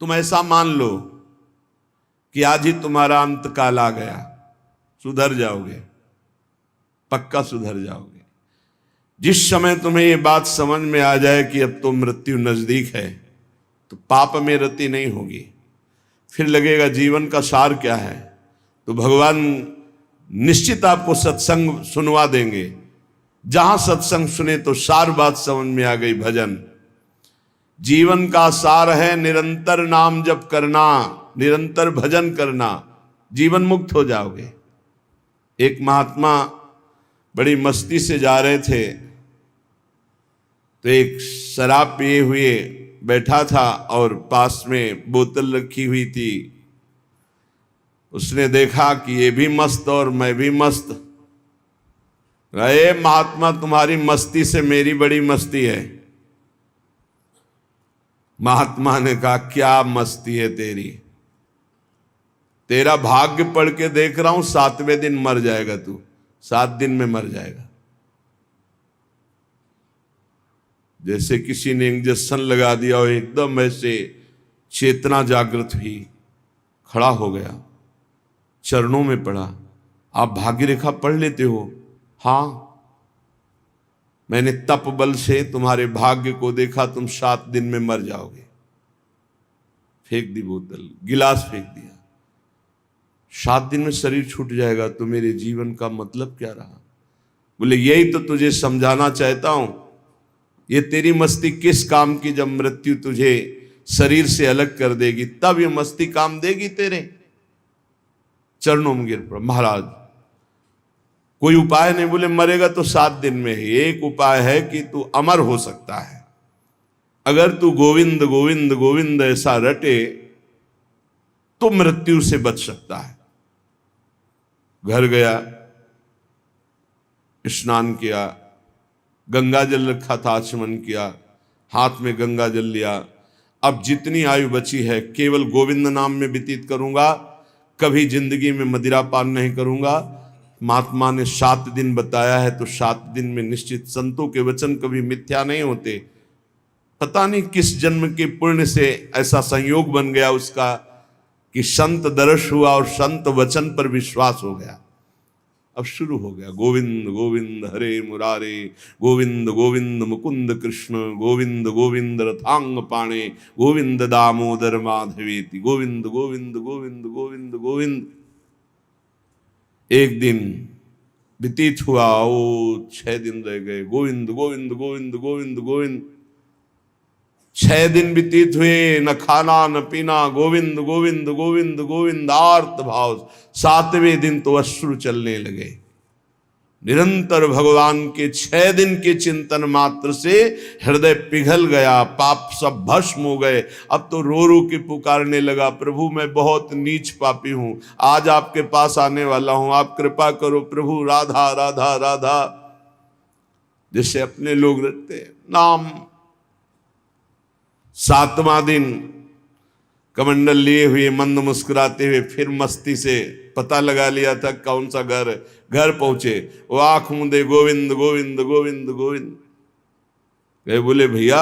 तुम ऐसा मान लो कि आज ही तुम्हारा अंत काल आ गया, सुधर जाओगे, पक्का सुधर जाओगे। जिस समय तुम्हें ये बात समझ में आ जाए कि अब तो मृत्यु नजदीक है, तो पाप में रति नहीं होगी। फिर लगेगा जीवन का सार क्या है, तो भगवान निश्चित आपको सत्संग सुनवा देंगे। जहां सत्संग सुने तो सार बात समझ में आ गई। भजन जीवन का सार है, निरंतर नाम जप करना, निरंतर भजन करना, जीवन मुक्त हो जाओगे। एक महात्मा बड़ी मस्ती से जा रहे थे, तो एक शराब पिए हुए बैठा था और पास में बोतल रखी हुई थी। उसने देखा कि ये भी मस्त और मैं भी मस्त। अरे महात्मा, तुम्हारी मस्ती से मेरी बड़ी मस्ती है। महात्मा ने कहा, क्या मस्ती है तेरी? तेरा भाग्य पढ़ के देख रहा हूं, 7वें दिन मर जाएगा तू, 7 दिन में मर जाएगा। जैसे किसी ने इंजेक्शन लगा दिया और एकदम ऐसे चेतना जागृत हुई, खड़ा हो गया, चरणों में पड़ा। आप भाग्य रेखा पढ़ लेते हो? हाँ, मैंने तप बल से तुम्हारे भाग्य को देखा, तुम 7 दिन में मर जाओगे। फेंक दी बोतल, गिलास फेंक दिया। 7 दिन में शरीर छूट जाएगा, तो मेरे जीवन का मतलब क्या रहा? बोले यही तो तुझे समझाना चाहता हूं। ये तेरी मस्ती किस काम की, जब मृत्यु तुझे शरीर से अलग कर देगी, तब ये मस्ती काम देगी तेरे। चरणों में गिर पड़ा। महाराज कोई उपाय नहीं? बोले मरेगा तो 7 दिन में ही। एक उपाय है कि तू अमर हो सकता है। अगर तू गोविंद गोविंद गोविंद ऐसा रटे तो मृत्यु से बच सकता है। घर गया, स्नान किया, गंगा जल रखा था, आचमन किया, हाथ में गंगा जल लिया। अब जितनी आयु बची है केवल गोविंद नाम में व्यतीत करूंगा, कभी जिंदगी में मदिरा पान नहीं करूंगा। महात्मा ने 7 दिन बताया है, तो 7 दिन में निश्चित, संतों के वचन कभी मिथ्या नहीं होते। पता नहीं किस जन्म के पुण्य से ऐसा संयोग बन गया उसका कि संत दर्श हुआ और संत वचन पर विश्वास हो गया। अब शुरू हो गया, गोविंद गोविंद हरे मुरारे, गोविंद गोविंद मुकुंद कृष्ण, गोविंद गोविंद रथांग पाणे, गोविंद दामोदर माधवेति, गोविंद गोविंद गोविंद गोविंद गोविंद। एक दिन व्यतीत हुआ, ओ 6 दिन रह गए, गोविंद गोविंद गोविंद गोविंद गोविंद। 6 दिन व्यतीत हुए, न खाना न पीना, गोविंद गोविंद गोविंद गोविंद, आर्त भाव। 7वें दिन तो अश्रु चलने लगे। निरंतर भगवान के 6 दिन के चिंतन मात्र से हृदय पिघल गया, पाप सब भस्म हो गए। अब तो रो रो के पुकारने लगा, प्रभु मैं बहुत नीच पापी हूं, आज आपके पास आने वाला हूं, आप कृपा करो प्रभु, राधा राधा राधा। जैसे अपने लोग रटते हैं नाम। 7वां दिन कमंडल लिए हुए, मंद मुस्कुराते हुए, फिर मस्ती से पता लगा लिया था कौन सा घर पहुंचे। वो आंख मूंदे, गोविंद गोविंद गोविंद गोविंद। गए, बोले भैया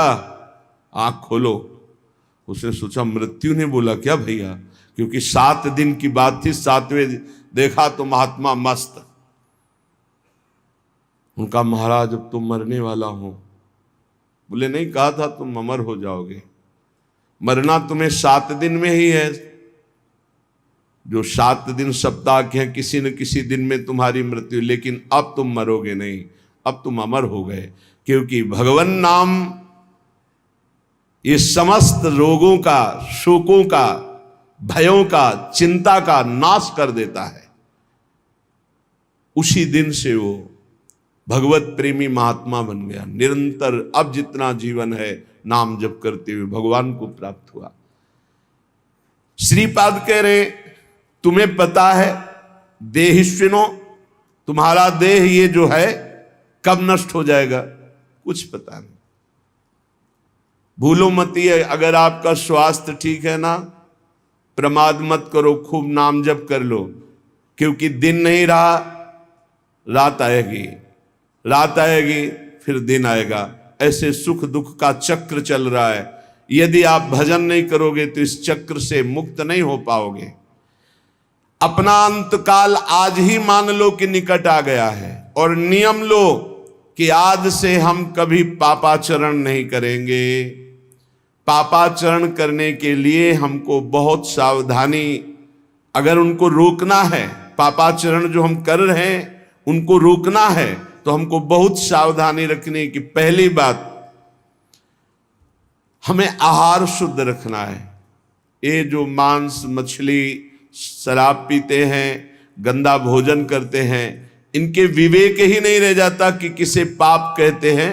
आंख खोलो। उसने सोचा मृत्यु ने बोला क्या भैया, क्योंकि 7 दिन की बात थी। 7वें देखा तो महात्मा मस्त। उनका महाराज अब तुम मरने वाला हो। बोले नहीं, कहा था तुम अमर हो जाओगे। मरना तुम्हें 7 दिन में ही है। जो 7 दिन सप्ताह के हैं, किसी न किसी दिन में तुम्हारी मृत्यु, लेकिन अब तुम मरोगे नहीं, अब तुम अमर हो गए। क्योंकि भगवान नाम ये समस्त रोगों का, शोकों का, भयों का, चिंता का नाश कर देता है। उसी दिन से वो भगवत प्रेमी महात्मा बन गया। निरंतर अब जितना जीवन है नाम जप करते हुए भगवान को प्राप्त हुआ। श्रीपाद कह रहे, तुम्हें पता है देहिष्विनो, तुम्हारा देह ये जो है कब नष्ट हो जाएगा? कुछ पता नहीं। भूलो मत, अगर आपका स्वास्थ्य ठीक है ना, प्रमाद मत करो, खूब नाम जप कर लो। क्योंकि दिन नहीं रहा, रात आएगी, रात आएगी फिर दिन आएगा। ऐसे सुख दुख का चक्र चल रहा है। यदि आप भजन नहीं करोगे तो इस चक्र से मुक्त नहीं हो पाओगे। अपना अंतकाल आज ही मान लो कि निकट आ गया है और नियम लो कि आज से हम कभी पापाचरण नहीं करेंगे। पापाचरण करने के लिए हमको बहुत सावधानी, अगर उनको रोकना है, पापाचरण जो हम कर रहे हैं उनको रोकना है तो हमको बहुत सावधानी रखने की। पहली बात, हमें आहार शुद्ध रखना है। ये जो मांस मछली शराब पीते हैं, गंदा भोजन करते हैं, इनके विवेक ही नहीं रह जाता कि किसे पाप कहते हैं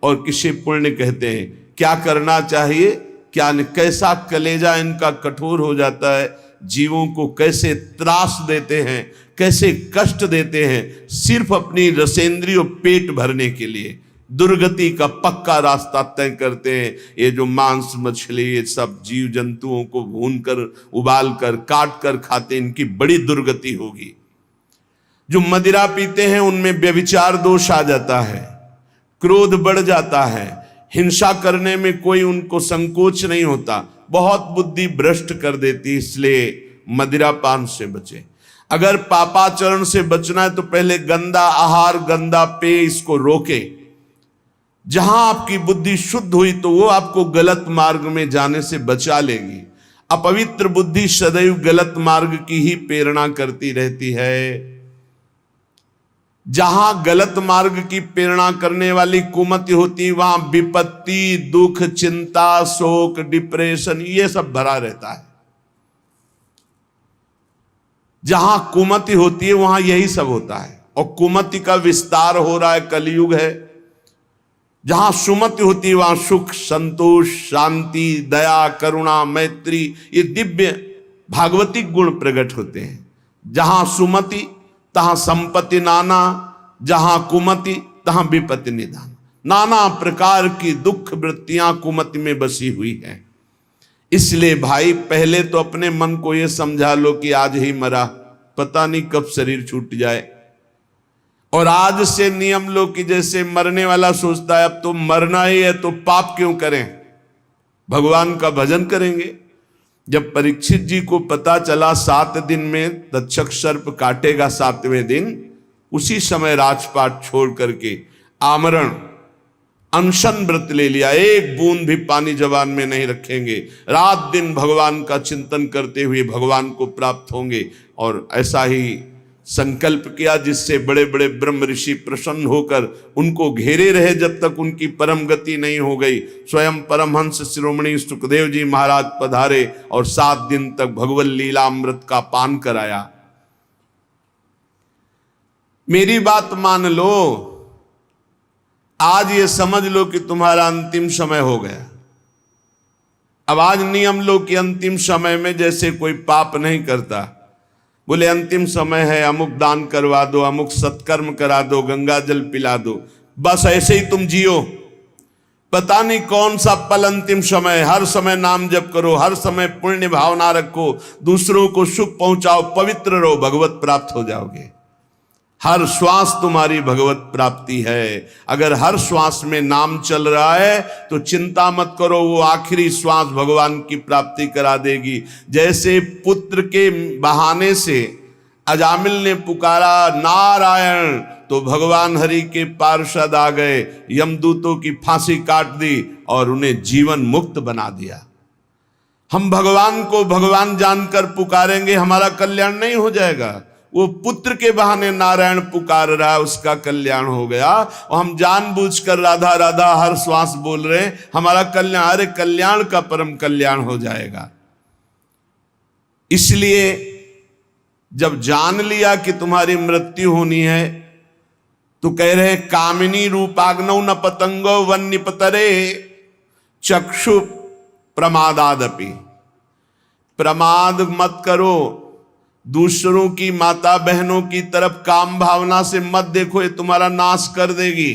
और किसे पुण्य कहते हैं, क्या करना चाहिए क्या नहीं। कैसा कलेजा इनका कठोर हो जाता है, जीवों को कैसे त्रास देते हैं, कैसे कष्ट देते हैं, सिर्फ अपनी रसेंद्री और पेट भरने के लिए दुर्गति का पक्का रास्ता तय करते हैं। ये जो मांस मछली ये सब जीव जंतुओं को भूनकर उबाल कर काट कर खाते, इनकी बड़ी दुर्गति होगी। जो मदिरा पीते हैं उनमें व्यभिचार दोष आ जाता है, क्रोध बढ़ जाता है, हिंसा करने में कोई उनको संकोच नहीं होता, बहुत बुद्धि भ्रष्ट कर देती। इसलिए मदिरा पान से बचे। अगर पापाचरण से बचना है तो पहले गंदा आहार गंदा पेय इसको रोके। जहां आपकी बुद्धि शुद्ध हुई तो वो आपको गलत मार्ग में जाने से बचा लेगी। अपवित्र बुद्धि सदैव गलत मार्ग की ही प्रेरणा करती रहती है। जहां गलत मार्ग की प्रेरणा करने वाली कुमति होती वहां विपत्ति, दुख, चिंता, शोक, डिप्रेशन ये सब भरा रहता है। जहां कुमति होती है वहां यही सब होता है और कुमति का विस्तार हो रहा है, कलयुग है। जहां सुमति होती है वहां सुख, संतोष, शांति, दया, करुणा, मैत्री ये दिव्य भागवतिक गुण प्रकट होते हैं। जहां सुमति तहां संपत्ति नाना, जहां कुमति तहां विपत्ति निदान। नाना प्रकार की दुख वृत्तियां कुमति में बसी हुई हैं। इसलिए भाई पहले तो अपने मन को यह समझा लो कि आज ही मरा, पता नहीं कब शरीर छूट जाए। और आज से नियम लो कि जैसे मरने वाला सोचता है अब तो मरना ही है तो पाप क्यों करें, भगवान का भजन करेंगे। जब परीक्षित जी को पता चला 7 दिन में तक्षक सर्प काटेगा 7वें दिन, उसी समय राजपाट छोड़ करके आमरण अनशन व्रत ले लिया। एक बूंद भी पानी जबान में नहीं रखेंगे, रात दिन भगवान का चिंतन करते हुए भगवान को प्राप्त होंगे। और ऐसा ही संकल्प किया जिससे बड़े बड़े ब्रह्म ऋषि प्रसन्न होकर उनको घेरे रहे जब तक उनकी परम गति नहीं हो गई। स्वयं परमहंस शिरोमणि सुखदेव जी महाराज पधारे और 7 दिन तक भगवत लीलामृत का पान कराया। मेरी बात मान लो, आज ये समझ लो कि तुम्हारा अंतिम समय हो गया। अब आज नियम लो कि अंतिम समय में जैसे कोई पाप नहीं करता, बोले अंतिम समय है अमुक दान करवा दो, अमुक सत्कर्म करा दो, गंगा जल पिला दो, बस ऐसे ही तुम जियो। पता नहीं कौन सा पल अंतिम समय। हर समय नाम जप करो, हर समय पुण्य भावना रखो, दूसरों को सुख पहुंचाओ, पवित्र रहो, भगवत प्राप्त हो जाओगे। हर श्वास तुम्हारी भगवत प्राप्ति है। अगर हर श्वास में नाम चल रहा है तो चिंता मत करो, वो आखिरी श्वास भगवान की प्राप्ति करा देगी। जैसे पुत्र के बहाने से अजामिल ने पुकारा नारायण तो भगवान हरि के पार्षद आ गए, यमदूतों की फांसी काट दी और उन्हें जीवन मुक्त बना दिया। हम भगवान को भगवान जानकर पुकारेंगे, हमारा कल्याण नहीं हो जाएगा। वो पुत्र के बहाने नारायण पुकार रहा है, उसका कल्याण हो गया। और हम जानबूझकर राधा राधा हर श्वास बोल रहे हैं, हमारा कल्याण, अरे कल्याण का परम कल्याण हो जाएगा। इसलिए जब जान लिया कि तुम्हारी मृत्यु होनी है तो कह रहे कामिनी रूपाग्नौ न पतंगो वन निपतरे चक्षु प्रमादादपि। प्रमाद मत करो, दूसरों की माता बहनों की तरफ काम भावना से मत देखो, ये तुम्हारा नाश कर देगी।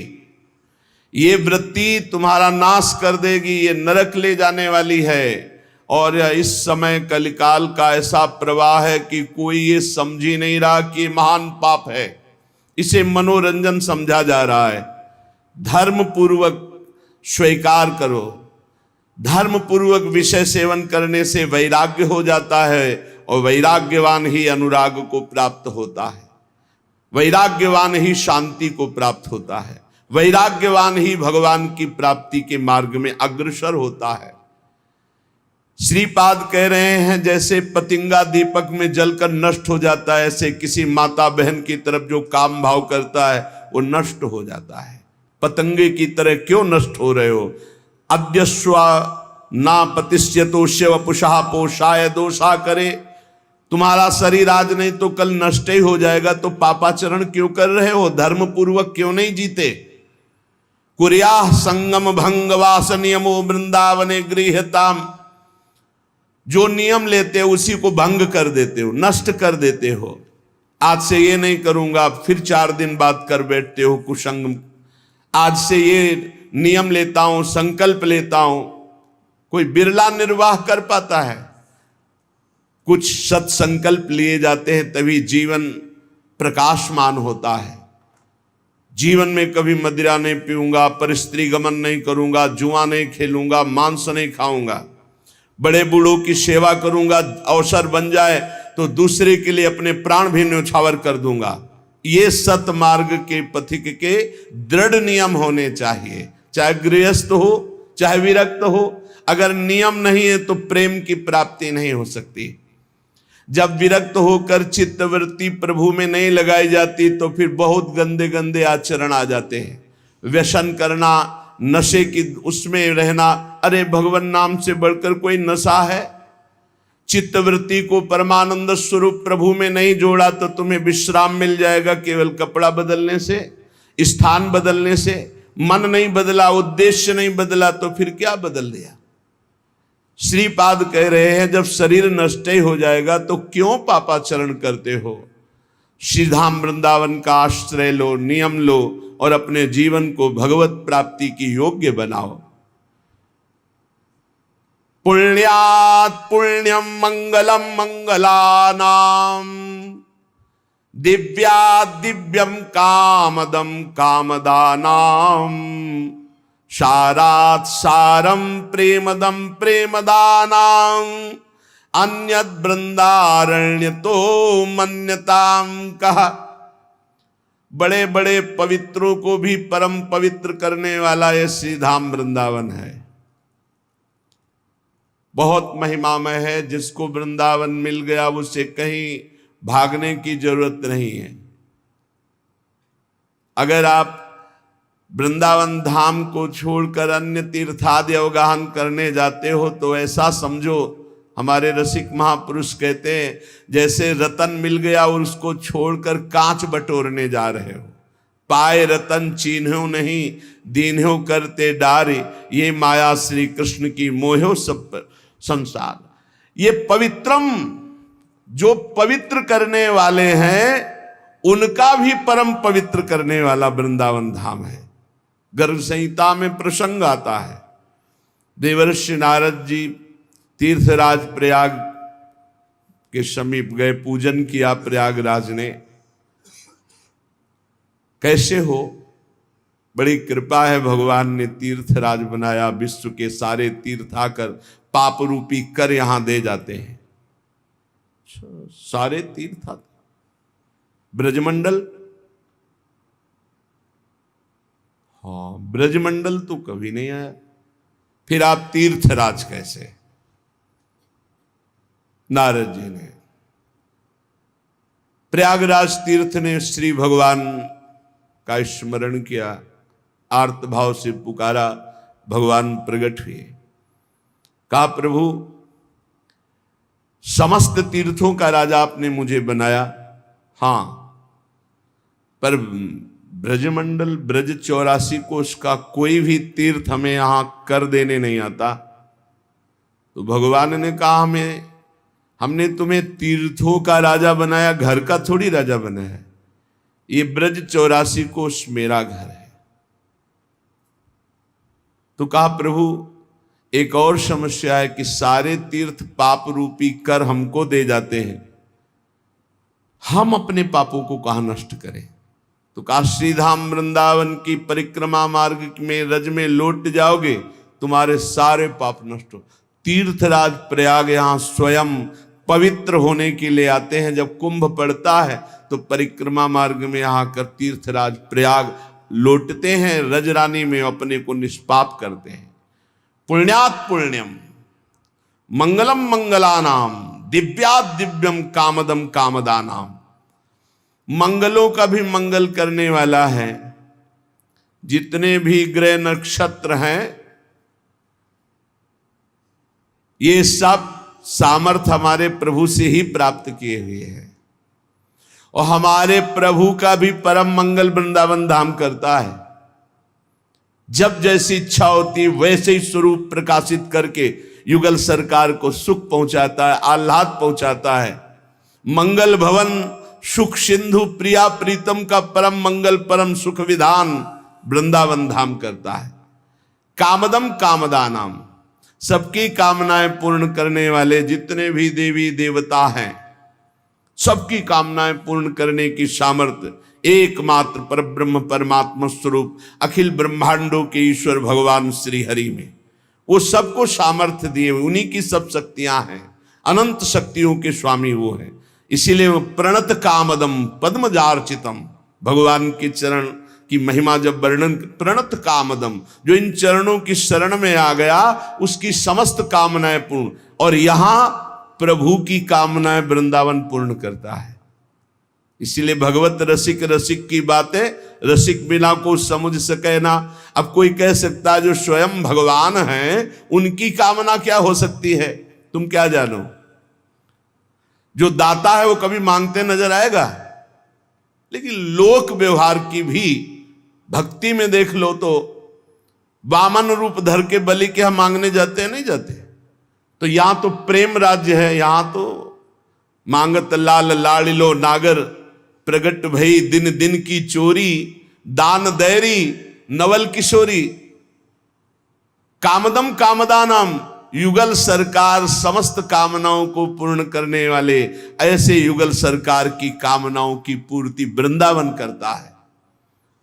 ये वृत्ति तुम्हारा नाश कर देगी, ये नरक ले जाने वाली है। और इस समय कलिकाल का ऐसा प्रवाह है कि कोई ये समझ ही नहीं रहा कि ये महान पाप है, इसे मनोरंजन समझा जा रहा है। धर्म पूर्वक स्वीकार करो। धर्म पूर्वक विषय सेवन करने से वैराग्य हो जाता है और वैराग्यवान ही अनुराग को प्राप्त होता है, वैराग्यवान ही शांति को प्राप्त होता है, वैराग्यवान ही भगवान की प्राप्ति के मार्ग में अग्रसर होता है। श्रीपाद कह रहे हैं जैसे पतिंगा दीपक में जलकर नष्ट हो जाता है, ऐसे किसी माता बहन की तरफ जो काम भाव करता है वो नष्ट हो जाता है। पतंगे की तरह क्यों नष्ट हो रहे हो? अद्यस्वा ना पतिष्यतो शिव पुषा पोषाय दोषा करे। तुम्हारा शरीर आज नहीं तो कल नष्ट ही हो जाएगा, तो पापाचरण क्यों कर रहे हो? धर्म पूर्वक क्यों नहीं जीते? कुर्या संगम भंग वास नियमो वृंदावने गृहताम। जो नियम लेते हो उसी को भंग कर देते हो, नष्ट कर देते हो। आज से ये नहीं करूंगा, फिर 4 दिन बाद कर बैठते हो कुसंग। आज से ये नियम लेता हूं, संकल्प लेता हूं। कोई बिरला निर्वाह कर पाता है। कुछ सत्संकल्प लिए जाते हैं तभी जीवन प्रकाशमान होता है। जीवन में कभी मदिरा नहीं पीऊंगा, परस्त्री गमन नहीं करूंगा, जुआ नहीं खेलूंगा, मांस नहीं खाऊंगा, बड़े बूढ़ों की सेवा करूंगा, अवसर बन जाए तो दूसरे के लिए अपने प्राण भी न्यौछावर कर दूंगा। ये सत मार्ग के पथिक के दृढ़ नियम होने चाहिए, चाहे गृहस्थ हो चाहे विरक्त हो। अगर नियम नहीं है तो प्रेम की प्राप्ति नहीं हो सकती। जब विरक्त होकर चित्तवृत्ति प्रभु में नहीं लगाई जाती तो फिर बहुत गंदे गंदे आचरण आ जाते हैं। व्यसन करना, नशे की उसमें रहना, अरे भगवान नाम से बढ़कर कोई नशा है? चित्तवृत्ति को परमानंद स्वरूप प्रभु में नहीं जोड़ा तो तुम्हें विश्राम मिल जाएगा केवल कपड़ा बदलने से, स्थान बदलने से। मन नहीं बदला, उद्देश्य नहीं बदला तो फिर क्या बदल दिया? श्रीपाद कह रहे हैं जब शरीर नष्ट ही हो जाएगा तो क्यों पापाचरण करते हो? श्रीधाम वृंदावन का आश्रय लो, नियम लो और अपने जीवन को भगवत प्राप्ति की योग्य बनाओ। पुण्यात् पुण्यम मंगलम मंगलानाम, दिव्यात् दिव्यम कामदम कामदानाम, सारात् सारम प्रेमदम प्रेमदानां, अन्यद् बृंदारण्यतो मन्यताम कहा। बड़े बड़े पवित्रों को भी परम पवित्र करने वाला यह श्रीधाम वृंदावन है। बहुत महिमामय है। जिसको वृंदावन मिल गया उसे कहीं भागने की जरूरत नहीं है। अगर आप वृंदावन धाम को छोड़कर अन्य तीर्थादि अवगाहन करने जाते हो तो ऐसा समझो, हमारे रसिक महापुरुष कहते हैं जैसे रतन मिल गया और उसको छोड़कर कांच बटोरने जा रहे हो। पाए रतन चीन्हो नहीं, दीन्हो करते डारे, ये माया श्री कृष्ण की मोहो सब संसार। ये पवित्रम, जो पवित्र करने वाले हैं उनका भी परम पवित्र करने वाला वृंदावन धाम है। गर्भ संहिता में प्रसंग आता है, देवर्षि नारद जी तीर्थराज प्रयाग के समीप गए, पूजन किया प्रयागराज ने। कैसे हो? बड़ी कृपा है, भगवान ने तीर्थराज बनाया। विश्व के सारे तीर्थ आकर पाप रूपी कर यहां दे जाते हैं। सारे तीर्थ आते, ब्रजमंडल, हाँ ब्रजमंडल तो कभी नहीं आया, फिर आप तीर्थराज कैसे? नारद जी ने प्रयागराज तीर्थ ने श्री भगवान का स्मरण किया, आर्त भाव से पुकारा, भगवान प्रकट हुए। कहा प्रभु समस्त तीर्थों का राजा आपने मुझे बनाया, हां, पर ब्रजमंडल ब्रज 84 को उसका कोई भी तीर्थ हमें यहां कर देने नहीं आता। तो भगवान ने कहा हमने तुम्हें तीर्थों का राजा बनाया, घर का थोड़ी राजा बनाया। ये ब्रज 84 कोष मेरा घर है। तो कहा प्रभु एक और समस्या है कि सारे तीर्थ पाप रूपी कर हमको दे जाते हैं, हम अपने पापों को कहां नष्ट करें? तो कहा श्रीधाम वृंदावन की परिक्रमा मार्ग में रज में लौट जाओगे तुम्हारे सारे पाप नष्ट हो। तीर्थराज प्रयाग यहाँ स्वयं पवित्र होने के लिए आते हैं। जब कुंभ पड़ता है तो परिक्रमा मार्ग में यहाँ कर तीर्थराज प्रयाग लौटते हैं, रजरानी में अपने को निष्पाप करते हैं। पुण्यात् पुण्यम मंगलम मंगलानाम दिव्यात् दिव्यम कामदम कामदानाम। मंगलों का भी मंगल करने वाला है। जितने भी ग्रह नक्षत्र हैं ये सब सामर्थ हमारे प्रभु से ही प्राप्त किए हुए हैं। और हमारे प्रभु का भी परम मंगल वृंदावन धाम करता है। जब जैसी इच्छा होती वैसे ही स्वरूप प्रकाशित करके युगल सरकार को सुख पहुंचाता है, आह्लाद पहुंचाता है। मंगल भवन सुख सिंधु प्रिया प्रीतम का परम मंगल परम सुख विधान वृंदावन धाम करता है। कामदम कामदानाम, सबकी कामनाएं पूर्ण करने वाले जितने भी देवी देवता हैं सबकी कामनाएं पूर्ण करने की सामर्थ्य एकमात्र परब्रह्म परमात्मा स्वरूप अखिल ब्रह्मांडों के ईश्वर भगवान श्री हरि में। वो सबको सामर्थ्य दिए, उन्हीं की सब शक्तियां हैं। अनंत शक्तियों के स्वामी वो हैं। इसीलिए वो प्रणत कामदम पद्मजार्चितम, भगवान के चरण की महिमा जब वर्णन, प्रणत कामदम, जो इन चरणों की शरण में आ गया उसकी समस्त कामनाएं पूर्ण। और यहां प्रभु की कामनाएं वृंदावन पूर्ण करता है। इसीलिए भगवत रसिक रसिक की बातें रसिक बिना को समझ सके ना। अब कोई कह सकता है जो स्वयं भगवान हैं उनकी कामना क्या हो सकती है, तुम क्या जानो। जो दाता है वो कभी मांगते नजर आएगा। लेकिन लोक व्यवहार की भी भक्ति में देख लो तो वामन रूप धर के बलि के हम मांगने जाते हैं, नहीं जाते। तो यहां तो प्रेम राज्य है, यहां तो मांगत लाल लाड़िलो नागर प्रगट भई दिन दिन की चोरी दान दैरी नवल किशोरी। कामदम कामदानम, युगल सरकार समस्त कामनाओं को पूर्ण करने वाले ऐसे युगल सरकार की कामनाओं की पूर्ति वृंदावन करता है।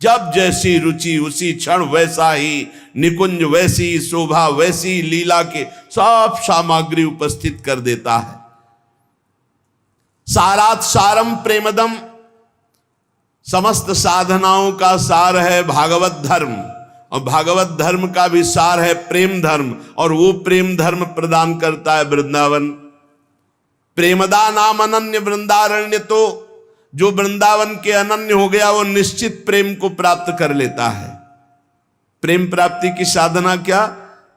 जब जैसी रुचि उसी क्षण वैसा ही निकुंज, वैसी शोभा, वैसी लीला के सब सामग्री उपस्थित कर देता है। सारात सारम प्रेमदम, समस्त साधनाओं का सार है भागवत धर्म। और भागवत धर्म का भी सार है प्रेम धर्म। और वो प्रेम धर्म प्रदान करता है वृंदावन। प्रेमदा नाम अनन्य वृंदारण्य, तो जो वृंदावन के अनन्य हो गया वो निश्चित प्रेम को प्राप्त कर लेता है। प्रेम प्राप्ति की साधना क्या?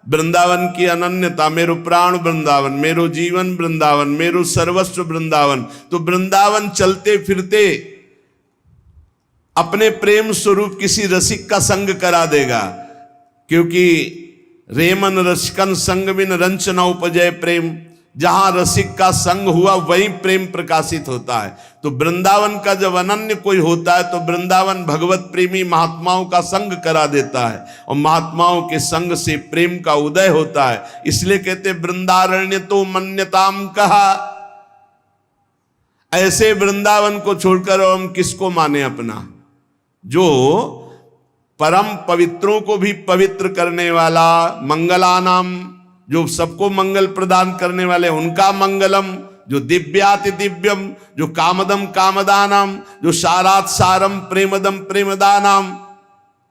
वृंदावन की अनन्यता। मेरो प्राण वृंदावन, मेरो जीवन वृंदावन, मेरो सर्वस्व वृंदावन। तो वृंदावन चलते फिरते अपने प्रेम स्वरूप किसी रसिक का संग करा देगा। क्योंकि रेमन रसिकन संग बिन रंच न उपजय प्रेम। जहां रसिक का संग हुआ वहीं प्रेम प्रकाशित होता है। तो वृंदावन का जब अनन्य कोई होता है तो वृंदावन भगवत प्रेमी महात्माओं का संग करा देता है। और महात्माओं के संग से प्रेम का उदय होता है। इसलिए कहते वृंदारण्य तो मन्यताम कहा। ऐसे वृंदावन को छोड़कर हम किसको माने अपना? जो परम पवित्रों को भी पवित्र करने वाला, मंगलानाम, जो सबको मंगल प्रदान करने वाले उनका मंगलम, जो दिव्याति दिव्यम, जो कामदम कामदानम, जो सारात सारम प्रेमदम प्रेमदानम।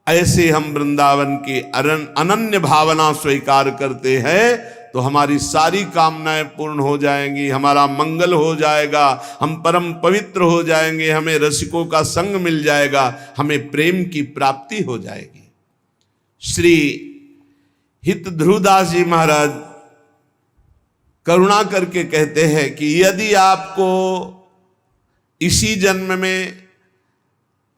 ऐसे हम वृंदावन की अनन्य भावना स्वीकार करते हैं तो हमारी सारी कामनाएं पूर्ण हो जाएंगी, हमारा मंगल हो जाएगा, हम परम पवित्र हो जाएंगे, हमें रसिकों का संग मिल जाएगा, हमें प्रेम की प्राप्ति हो जाएगी। श्री हित ध्रुवदास जी महाराज करुणा करके कहते हैं कि यदि आपको इसी जन्म में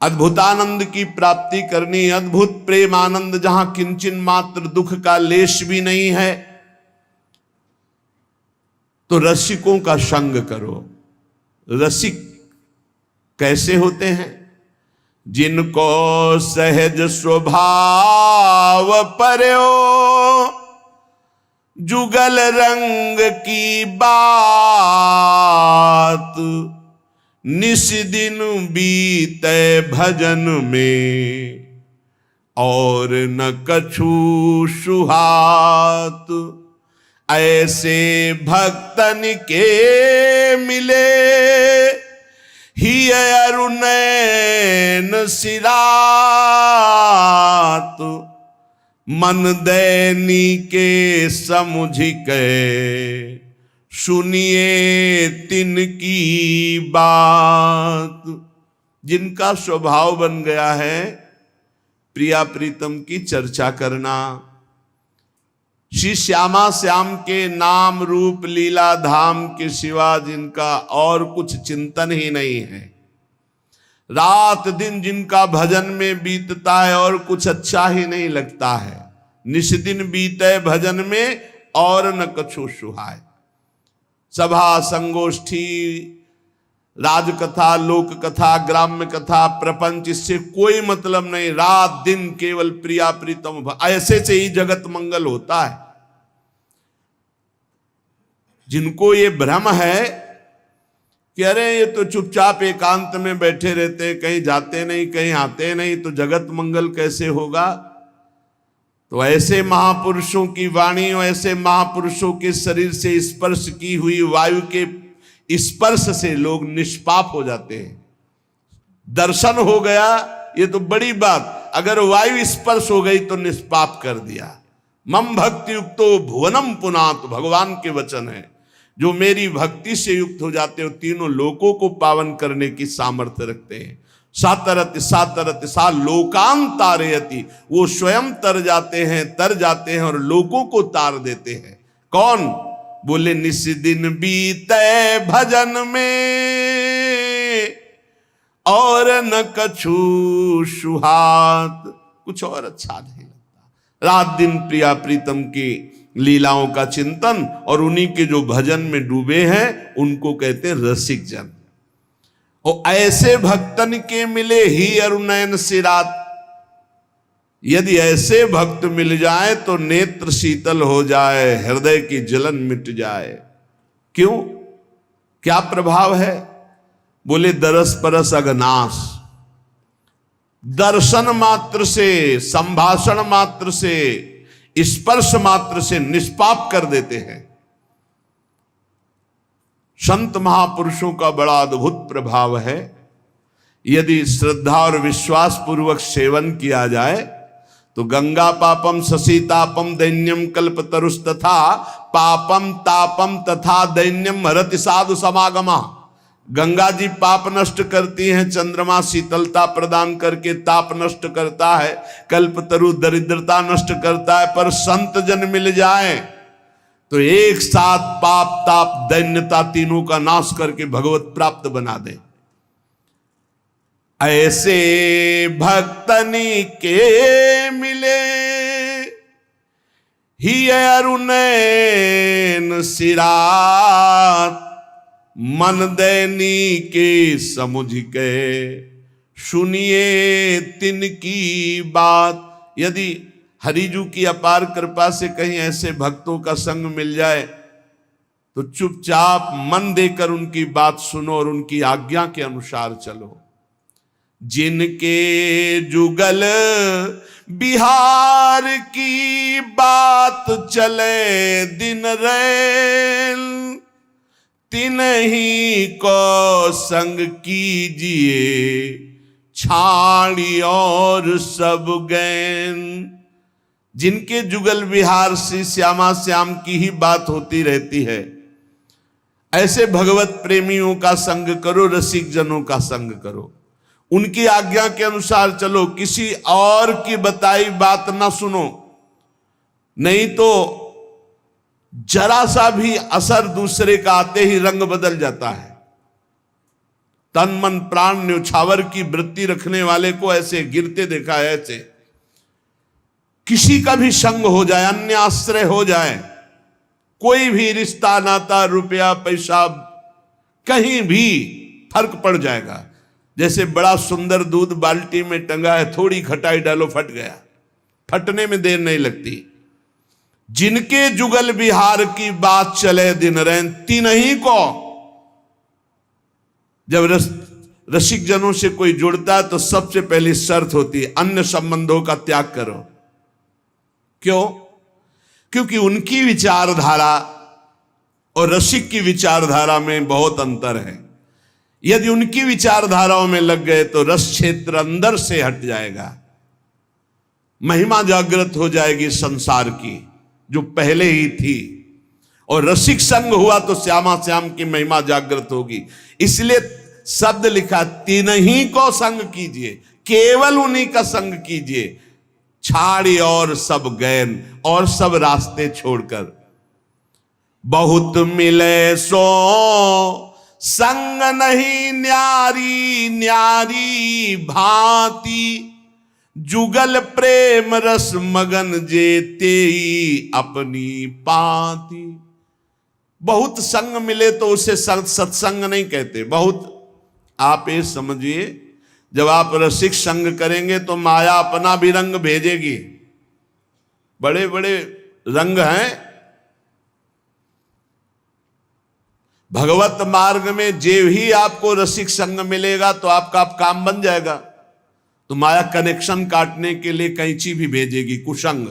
अद्भुतानंद की प्राप्ति करनी, अद्भुत प्रेम आनंद जहां किंचन मात्र दुख का लेश भी नहीं है, तो रसिकों का संग करो। रसिक कैसे होते हैं? जिनको सहज स्वभाव पर्यो जुगल रंग की बात, निस दिन बीते भजन में और न कछु सुहात। ऐसे भक्तन के मिले ही अरुनैन सिरात। मन दैनी के समुझ के सुनिए तिनकी बात। जिनका स्वभाव बन गया है प्रिया प्रीतम की चर्चा करना, श्री श्यामा श्याम के नाम रूप लीला धाम के सिवा जिनका और कुछ चिंतन ही नहीं है, रात दिन जिनका भजन में बीतता है और कुछ अच्छा ही नहीं लगता है, निस दिन बीते भजन में और न कछु सुहाय। सभा संगोष्ठी राजकथा लोक कथा ग्राम्य कथा प्रपंच इससे कोई मतलब नहीं, रात दिन केवल प्रिया प्रीतम, ऐसे से ही जगत मंगल होता है। जिनको ये भ्रम है कि अरे ये तो चुपचाप एकांत में बैठे रहते, कहीं जाते नहीं कहीं आते नहीं, तो जगत मंगल कैसे होगा। तो ऐसे महापुरुषों की वाणी और ऐसे महापुरुषों के शरीर से स्पर्श की हुई वायु के स्पर्श से लोग निष्पाप हो जाते हैं। दर्शन हो गया ये तो बड़ी बात, अगर वायु स्पर्श हो गई तो निष्पाप कर दिया। मम भक्ति युक्तो भुवनम पुनात, भगवान के वचन है। जो मेरी भक्ति से युक्त हो जाते हो तीनों लोकों को पावन करने की सामर्थ्य रखते हैं। सातरत सातरत सा लोकान तारयति, वो स्वयं तर जाते हैं और लोगों को तार देते हैं। कौन? बोले निस दिन बीते भजन में और न कछु सुहात। कुछ और अच्छा नहीं लगता। रात दिन प्रिया प्रीतम की लीलाओं का चिंतन और उन्हीं के जो भजन में डूबे हैं उनको कहते हैं रसिक जन। और ऐसे भक्तन के मिले ही अरुनयन सिरात। यदि ऐसे भक्त मिल जाए तो नेत्र शीतल हो जाए, हृदय की जलन मिट जाए। क्यों? क्या प्रभाव है? बोले दरस परस अगनाश। दर्शन मात्र से, संभाषण मात्र से, स्पर्श मात्र से निष्पाप कर देते हैं। संत महापुरुषों का बड़ा अद्भुत प्रभाव है। यदि श्रद्धा और विश्वास पूर्वक सेवन किया जाए तो गंगा पापम शशितापम दैन्यम कल्पतरुस्तथा पापम तापम तथा दैन्यम हरति साधु समागमा। गंगा जी पाप नष्ट करती हैं, चंद्रमा शीतलता प्रदान करके ताप नष्ट करता है, कल्पतरु दरिद्रता नष्ट करता है। पर संत जन मिल जाए तो एक साथ पाप ताप दैन्यता तीनों का नाश करके भगवत प्राप्त बना दे। ऐसे भक्तनी के मिले ही अरुनैन सिरात। मन दैनी के समुझ के सुनिए तिनकी बात। यदि हरिजू की अपार कृपा से कहीं ऐसे भक्तों का संग मिल जाए तो चुपचाप मन देकर उनकी बात सुनो और उनकी आज्ञा के अनुसार चलो। जिनके जुगल बिहार की बात चले दिन रैल, तिन्ही को संग कीजिए छाड़ी और सब गैन। जिनके जुगल विहार से श्यामा श्याम की ही बात होती रहती है, ऐसे भगवत प्रेमियों का संग करो, रसिक जनों का संग करो, उनकी आज्ञा के अनुसार चलो, किसी और की बताई बात ना सुनो। नहीं तो जरा सा भी असर दूसरे का आते ही रंग बदल जाता है। तन मन प्राण न्योछावर की वृत्ति रखने वाले को ऐसे गिरते देखा है। ऐसे किसी का भी संग हो जाए, अन्य आश्रय हो जाए, कोई भी रिश्ता नाता रुपया पैसा कहीं भी फर्क पड़ जाएगा। जैसे बड़ा सुंदर दूध बाल्टी में टंगा है, थोड़ी खटाई डालो फट गया, फटने में देर नहीं लगती। जिनके जुगल बिहार की बात चले दिन रैन, तीनही को जब रसिक जनों से कोई जुड़ता है तो सबसे पहली शर्त होती है अन्य संबंधों का त्याग करो। क्यों? क्योंकि उनकी विचारधारा और रसिक की विचारधारा में बहुत अंतर है। यदि उनकी विचारधाराओं में लग गए तो रस क्षेत्र अंदर से हट जाएगा, महिमा जागृत हो जाएगी संसार की जो पहले ही थी, और रसिक संग हुआ तो श्यामा श्याम की महिमा जागृत होगी। इसलिए शब्द लिखा, तीन ही को संग कीजिए, केवल उन्हीं का संग कीजिए, छाड़ी और सब गैन, और सब रास्ते छोड़कर। बहुत मिले सो संग नहीं न्यारी, न्यारी भांति, जुगल प्रेम रस मगन जेते अपनी पाती। बहुत संग मिले तो उसे सत्संग नहीं कहते। बहुत, आप ये समझिए, जब आप रसिक संग करेंगे तो माया अपना भी रंग भेजेगी। बड़े बड़े रंग हैं भगवत मार्ग में। जे ही आपको रसिक संग मिलेगा तो आपका काम बन जाएगा। तो माया कनेक्शन काटने के लिए कैंची भी भेजेगी, कुसंग।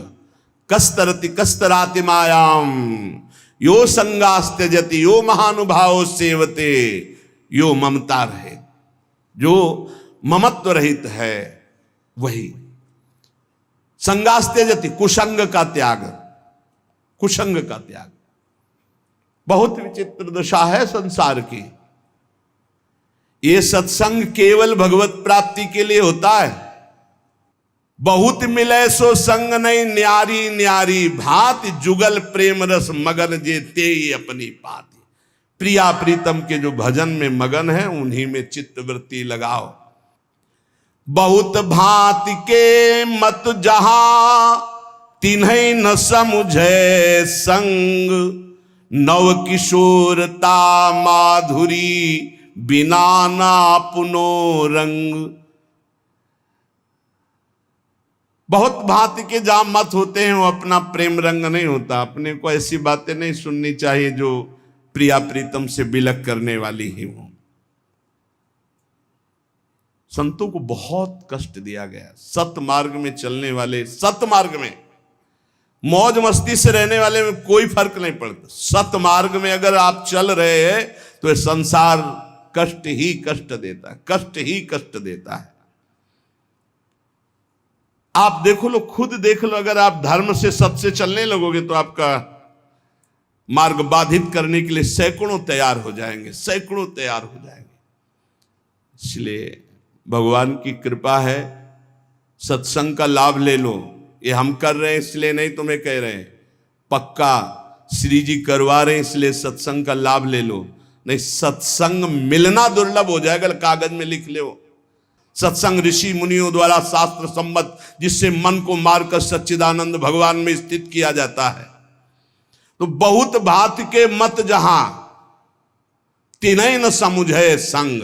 कस्तरति कस्तराति मायाम यो संगास्त्यजति यो महानुभाव सेवते यो ममता रहे, जो ममत्व रहित है वही संगास्त्यजति, कुसंग का त्याग, कुसंग का त्याग। बहुत विचित्र दशा है संसार की। ये सत्संग केवल भगवत प्राप्ति के लिए होता है। बहुत मिले सो संग नहीं, न्यारी न्यारी भांति, जुगल प्रेम रस मगन जेते ही अपनी पाती। प्रिया प्रीतम के जो भजन में मगन है उन्हीं में चित्त वृत्ति लगाओ। बहुत भांति के मत जहां, तिन्हीं न समुझे संग, नव किशोरता माधुरी बिना ना पुनो रंग। बहुत भांति के जहां मत होते हैं वो अपना प्रेम रंग नहीं होता। अपने को ऐसी बातें नहीं सुननी चाहिए जो प्रिया प्रीतम से बिलक करने वाली ही हो। संतों को बहुत कष्ट दिया गया। सत मार्ग में चलने वाले, सत मार्ग में मौज मस्ती से रहने वाले में कोई फर्क नहीं पड़ता। सत मार्ग में अगर आप चल रहे हैं तो संसार कष्ट ही कष्ट देता है, कष्ट ही कष्ट देता है। आप देखो लो, खुद देख लो, अगर आप धर्म से सत्य से चलने लगोगे तो आपका मार्ग बाधित करने के लिए सैकड़ों तैयार हो जाएंगे, सैकड़ों तैयार हो जाएंगे। इसलिए भगवान की कृपा है, सत्संग का लाभ ले लो। ये हम कर रहे हैं इसलिए नहीं तुम्हें कह रहे हैं, पक्का श्री जी करवा रहे हैं इसलिए सत्संग का लाभ ले लो। नहीं, सत्संग मिलना दुर्लभ हो जाएगा। कागज में लिख ले। सत्संग ऋषि मुनियों द्वारा शास्त्र सम्मत, जिससे मन को मारकर सच्चिदानंद भगवान में स्थित किया जाता है। तो बहुत भांति के मत जहां, तिन्हीं न समुझे संग।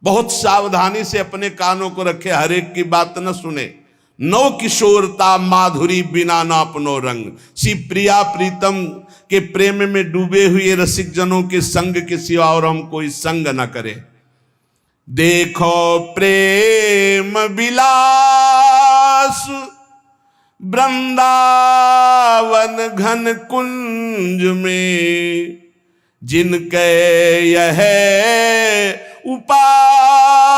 बहुत सावधानी से अपने कानों को रखे, हर एक की बात न सुने। नौ किशोरता माधुरी बिना ना अपनो रंग। सी प्रिया प्रीतम के प्रेम में डूबे हुए रसिक जनों के संग के सिवा और हम कोई संग न करें। देखो प्रेम विलास वृंदावन घन कुंज में, जिनके यह उपास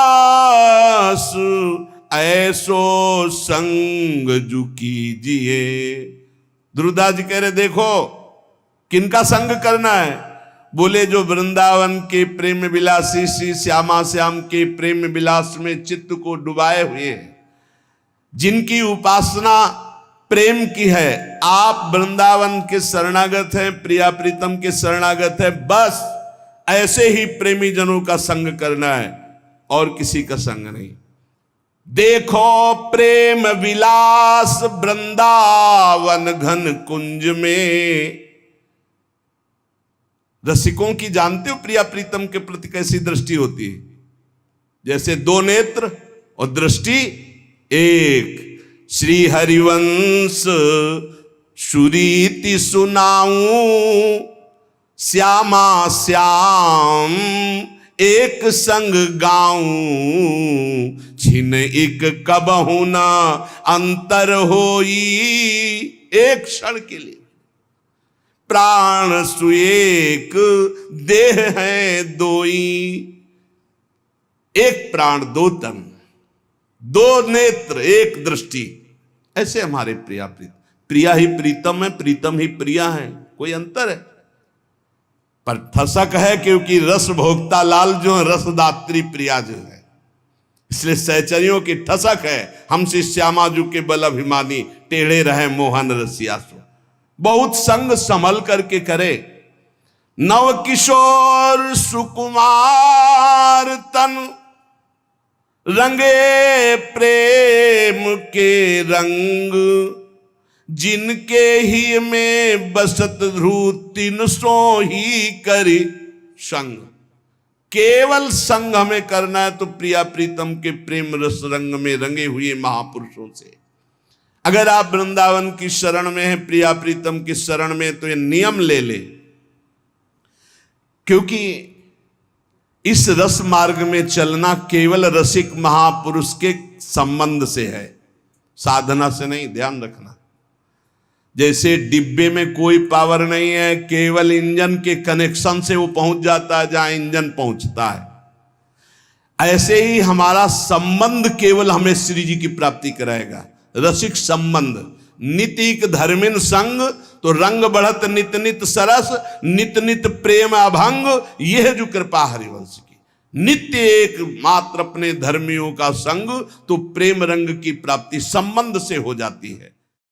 ऐसो संग जु कीजिए। ध्रुवदास जी कह रहे देखो किनका संग करना है। बोले जो वृंदावन के प्रेम विलासी श्री श्यामा श्याम के प्रेम विलास में चित्त को डुबाए हुए हैं, जिनकी उपासना प्रेम की है। आप वृंदावन के शरणागत हैं, प्रिया प्रीतम के शरणागत हैं, बस ऐसे ही प्रेमी जनों का संग करना है और किसी का संग नहीं। देखो प्रेम विलास वृंदावन घन कुंज में। रसिकों की जानते हो प्रिया प्रीतम के प्रति कैसी दृष्टि होती है? जैसे दो नेत्र और दृष्टि एक। श्री हरिवंश सुरीति सुनाऊं, श्यामा श्याम एक संग गाऊं, छिन एक कबहु ना अंतर होई। एक क्षण के लिए प्राण सुएक देह है दोई। एक प्राण दो तन, दो नेत्र एक दृष्टि, ऐसे हमारे प्रिया प्रिया ही प्रीतम है, प्रीतम ही प्रिया है, कोई अंतर है? पर ठसक है क्योंकि रस भोक्ता लाल जो है, रसदात्री प्रिया जो है, इसलिए सहचरियों की ठसक है। हमसे श्यामा जू के बल अभिमानी, टेढ़े रहे मोहन रसिया सो। बहुत संग संभल करके करे। नव किशोर सुकुमार तन, रंगे प्रेम के रंग, जिनके ही में बसत ध्रुव तीन सो ही करी संग। केवल संग हमें करना है तो प्रिया प्रीतम के प्रेम रस रंग में रंगे हुए महापुरुषों से। अगर आप वृंदावन की शरण में हैं, प्रिया प्रीतम की शरण में, तो ये नियम ले ले, क्योंकि इस रस मार्ग में चलना केवल रसिक महापुरुष के संबंध से है, साधना से नहीं। ध्यान रखना, जैसे डिब्बे में कोई पावर नहीं है, केवल इंजन के कनेक्शन से वो पहुंच जाता है जहां इंजन पहुंचता है, ऐसे ही हमारा संबंध केवल हमें श्री जी की प्राप्ति कराएगा। रसिक संबंध, नितिक धर्मिन संग, तो रंग बढ़त नित नित सरस, नित नित प्रेम अभंग। यह है जो कृपा हरिवंश की। नित्य एक मात्र अपने धर्मियों का संग, तो प्रेम रंग की प्राप्ति संबंध से हो जाती है।